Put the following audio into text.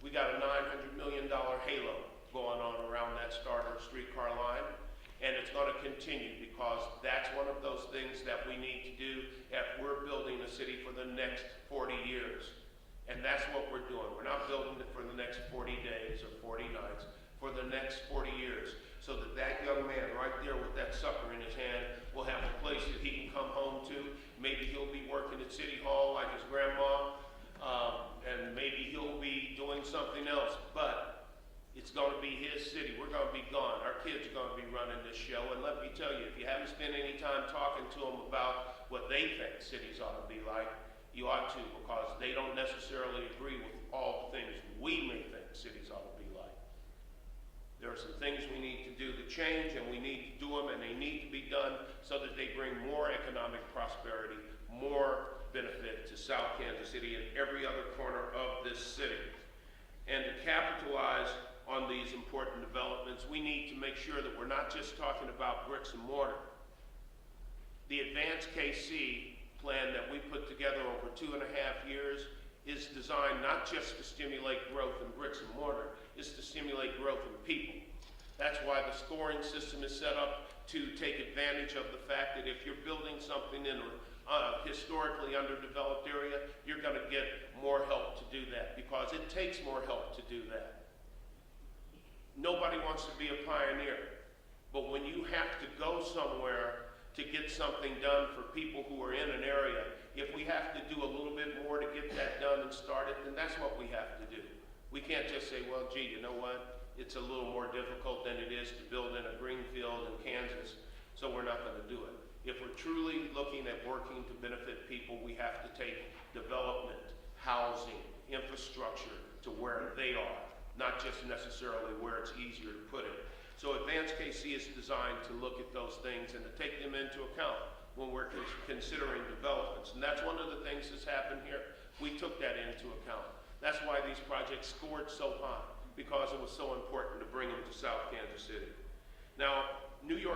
We got a $900 million halo going on around that starter streetcar line, and it's going to continue because that's one of those things that we need to do if we're building a city for the next 40 years. And that's what we're doing. We're not building it for the next 40 days or 40 nights, for the next 40 years, so that that young man right there with that sucker in his hand will have a place that he can come home to. Maybe he'll be working at City Hall like his grandma, and maybe he'll be doing something else, but it's going to be his city. We're going to be gone. Our kids are going to be running this show, and let me tell you, if you haven't spent any time talking to them about what they think cities ought to be like, you ought to, because they don't necessarily agree with all the things we may think cities ought to be like. There are some things we need to do to change, and we need to do them, and they need to be done so that they bring more economic prosperity, more benefit to South Kansas City and every other corner of this city. And to capitalize on these important developments, we need to make sure that we're not just talking about bricks and mortar. The Advanced KC plan that we put together over 2.5 years is designed not just to stimulate growth in bricks and mortar, it's to stimulate growth in people. That's why the scoring system is set up to take advantage of the fact that if you're building something in a historically underdeveloped area, you're going to get more help to do that, because it takes more help to do that. Nobody wants to be a pioneer, but when you have to go somewhere to get something done for people who are in an area, if we have to do a little bit more to get that done and start it, then that's what we have to do. We can't just say, well, gee, you know what? It's a little more difficult than it is to build in a greenfield in Kansas, so we're not going to do it. If we're truly looking at working to benefit people, we have to take development, housing, infrastructure to where they are, not just necessarily where it's easier to put it. So Advanced KC is designed to look at those things and to take them into account when we're considering developments. And that's one of the things that's happened here. We took that into account. That's why these projects scored so high, because it was so important to bring them to South Kansas City. Now, New York